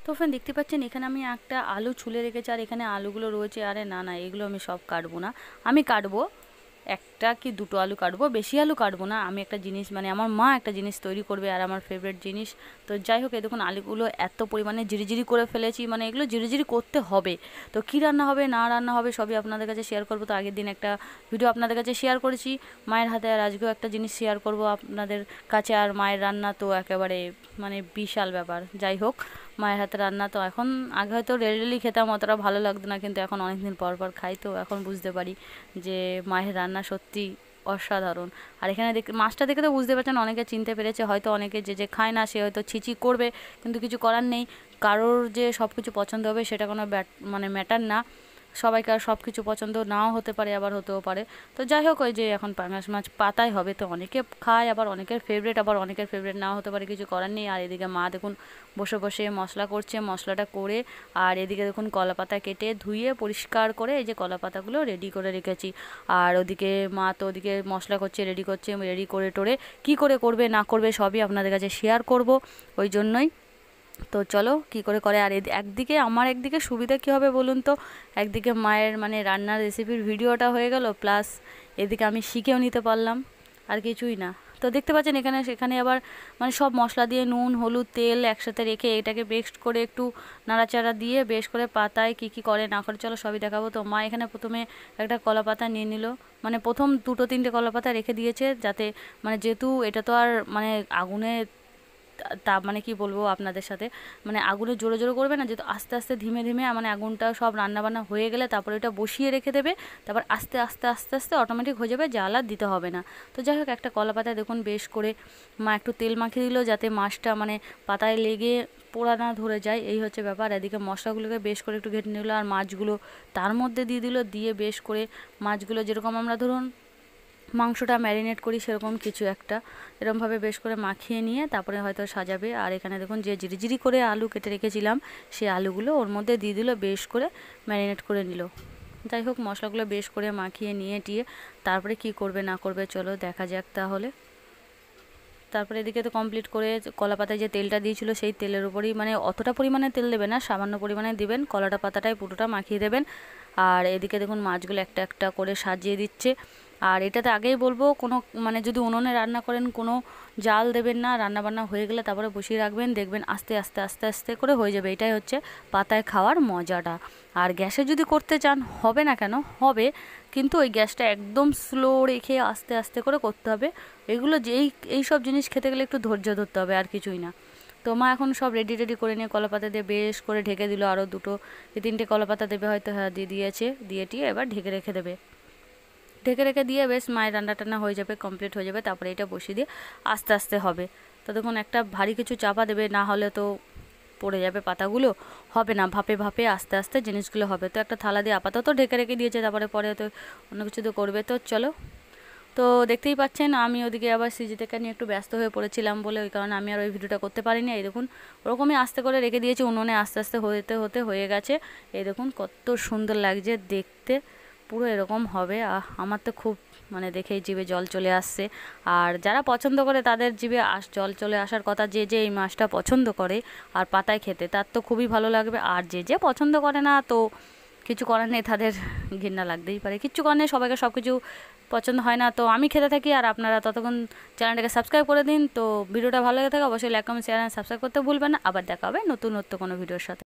তো ফ্রেন্ড দেখতে পাচ্ছেন এখানে আমি একটা আলু ছুলে রেখেছি, আর এখানে আলুগুলো রয়েছে। আরে না না, এগুলো আমি সব কাটবো না, আমি কাটবো একটা কি দুটো আলু কাটবো, বেশি আলু কাটবো না। আমি একটা জিনিস মানে আমার মা একটা জিনিস তৈরি করবে, আর আমার ফেভারিট জিনিস। তো যাই হোক, এই দেখুন আলুগুলো এত পরিমাণে জিরিজিরি করে ফেলেছি, মানে এগুলো জিরিজিরি করতে হবে। তো কী রান্না হবে না রান্না হবে সবই আপনাদের কাছে শেয়ার করবো। তো আগের দিন একটা ভিডিও আপনাদের কাছে শেয়ার করেছি মায়ের হাতে, আর আজকেও একটা জিনিস শেয়ার করব আপনাদের কাছে। আর মায়ের রান্না তো একেবারে মানে বিশাল ব্যাপার। যাই হোক, মায়ের হাতে রান্না তো এখন আগে হয়তো রেগুলারলি খেতাম, অতটা ভালো লাগতো না, কিন্তু এখন অনেক দিন পর পর খাই, তো এখন বুঝতে পারি যে মায়ের রান্না সত্যি অসাধারণ। আর এখানে মাছটা দেখে তো বুঝতে পারছেন, অনেকে চিনতে পেরেছে হয়তো, অনেকে যে যে খায় না সে হয়তো ছিচি করবে, কিন্তু কিছু করার নেই। কারোর যে সব কিছু পছন্দ হবে সেটা কোনো মানে ম্যাটার না। সবাইকে আর সব কিছু পছন্দ নাও হতে পারে, আবার হতেও পারে। তো যাই হোক, ওই যে এখন পাঙাশ মাছ পাতাই হবে, তো অনেকে খায়, আবার অনেকের ফেভারিট, আবার অনেকের ফেভারিট নাও হতে পারে, কিছু করার নেই। আর এদিকে মা দেখুন বসে বসে মশলা করছে, মশলাটা করে। আর এদিকে দেখুন কলা পাতা কেটে ধুয়ে পরিষ্কার করে এই যে কলা পাতাগুলো রেডি করে রেখেছি। আর ওদিকে মা তো ওদিকে মশলা করছে, রেডি করছে, রেডি করে টোরে কী করে করবে না করবে সবই আপনাদের কাছে শেয়ার করব, ওই জন্যই। তো চলো কি করে করে। আর একদিকে আমার একদিকে সুবিধা কী হবে বলুন তো, একদিকে মায়ের মানে রান্নার রেসিপির ভিডিওটা হয়ে গেল, প্লাস এদিকে আমি শিখেও নিতে পারলাম, আর কিছুই না। তো দেখতে পাচ্ছেন এখানে সেখানে আবার মানে সব মশলা দিয়ে নুন হলুদ তেল একসাথে রেখে এটাকে বেস্ট করে একটু নাড়াচাড়া দিয়ে বেশ করে পাতায় কী কী করে না করে চলো সবই দেখাবো। তো মা এখানে প্রথমে একটা কলা পাতা নিয়ে নিল, মানে প্রথম দুটো তিনটে কলা পাতা রেখে দিয়েছে, যাতে মানে যেহেতু এটা তো আর মানে আগুনে তা মানে কি বলবো আপনাদের সাথে, মানে আগুনে জোরে জোরে করবে না, যেহেতু আস্তে আস্তে ধীমে ধীমে মানে আগুনটা সব রান্নাবান্না হয়ে গেলে তারপরে এটা বসিয়ে রেখে দেবে, তারপর আস্তে আস্তে আস্তে আস্তে অটোমেটিক হয়ে যাবে, জ্বালা দিতে হবে না। তো যাই হোক, একটা কলা পাতায় দেখুন বেশ করে মা একটু তেল মাখিয়ে দিল, যাতে মাছটা মানে পাতায় লেগে পোড়া না ধরে যায়, এই হচ্ছে ব্যাপার। এদিকে মশলাগুলোকে বেশ করে একটু ঘেটে নিল, আর মাছগুলো তার মধ্যে দিয়ে দিল, দিয়ে বেশ করে মাছগুলো যেরকম আমরা ধরুন মাংসটা ম্যারিনেট করি সেরকম কিছু একটা এরকমভাবে বেশ করে মাখিয়ে নিয়ে তারপরে হয়তো সাজাবে। আর এখানে দেখুন যে জিরি করে আলু কেটে রেখেছিলাম সেই আলুগুলো ওর মধ্যে দিয়ে দিল, বেশ করে ম্যারিনেট করে নিল। যাই হোক, মশলাগুলো বেশ করে মাখিয়ে নিয়ে টিয়ে তারপরে কি করবে না করবে চলো দেখা যাক তাহলে। তারপরে এদিকে তো কমপ্লিট করে কলা পাতায় যে তেলটা দিয়েছিল সেই তেলের উপরই, মানে অতটা পরিমাণে তেল দেবেন না, সামান্য পরিমাণে দিবেন, কলাটা পাতাটায় পুরোটা মাখিয়ে দেবেন। আর এদিকে দেখুন মাছগুলো একটা একটা করে সাজিয়ে দিচ্ছে। আর এটাতে আগেই বলবো, কোনো মানে যদি উনুনে রান্না করেন কোনো জাল দেবেন না, রান্নাবান্না হয়ে গেলে তারপরে বসিয়ে রাখবেন, দেখবেন আস্তে আস্তে আস্তে আস্তে করে হয়ে যাবে। এটাই হচ্ছে পাতায় খাওয়ার মজাটা। আর গ্যাসে যদি করতে চান হবে না কেন, হবে, কিন্তু ওই গ্যাসটা একদম স্লো রেখে আস্তে আস্তে করে করতে হবে। এগুলো যে এই সব জিনিস খেতে গেলে একটু ধৈর্য ধরতে হবে, আর কিছুই না। তো মা এখন সব রেডি রেডি করে নিয়ে কলাপাতা দিয়ে বেশ করে ঢেকে দিল, আরও দুটো কি তিনটে কলাপাতা দেবে হয়তো, হ্যাঁ দিয়ে দিয়েছে, দিয়ে টিয়ে এবার ঢেকে রেখে দেবে। ঢেকে রেখে দিয়ে বেশ মায়ের রান্না টান্না হয়ে যাবে, কমপ্লিট হয়ে যাবে, তারপরে এটা বসিয়ে দিয়ে আস্তে আস্তে হবে। তো দেখুন একটা ভারী কিছু চাপা দেবে, না হলে তো পড়ে যাবে পাতাগুলো, হবে না, ভাপে ভাপে আস্তে আস্তে জিনিসগুলো হবে। তো একটা থালা দিয়ে আপাতত ঢেকে রেখে দিয়েছে, তারপরে পরে তো অন্য কিছু তো করবে। তো চলো, তো দেখতেই পাচ্ছেন আমি ওদিকে আবার সিজিটাকে নিয়ে একটু ব্যস্ত হয়ে পড়েছিলাম বলে ওই কারণে আমি আর ওই ভিডিওটা করতে পারিনি। এই দেখুন ওরকমই আস্তে করে রেখে দিয়েছি উনুনে, আস্তে আস্তে হতে হতে হয়ে গেছে। এই দেখুন কত সুন্দর লাগছে দেখতে, পুরো এরকম হবে। আমার তো খুব মানে দেখেই জিভে জল চলে আসছে। আর যারা পছন্দ করে তাদের জিভে জল চলে আসার কথা, যে যে এই মাছটা পছন্দ করে আর পাতায় খেতে তার তো খুবই ভালো লাগবে। আর যে যে পছন্দ করে না তো কিছু করার নেই, তাদের ঘৃণা লাগতেই পারে, কিচ্ছু করার নেই, সবাইকে সব কিছু পছন্দ হয় না। তো আমি খেতে থাকি, আর আপনারা ততক্ষণ চ্যানেলটাকে সাবস্ক্রাইব করে দিন। তো ভিডিওটা ভালো লেগে থাকে অবশ্যই লাইক কমেন্ট শেয়ার সাবস্ক্রাইব করতে ভুলবেন না। আবার দেখা হবে নতুন কোনো ভিডিওর সাথে।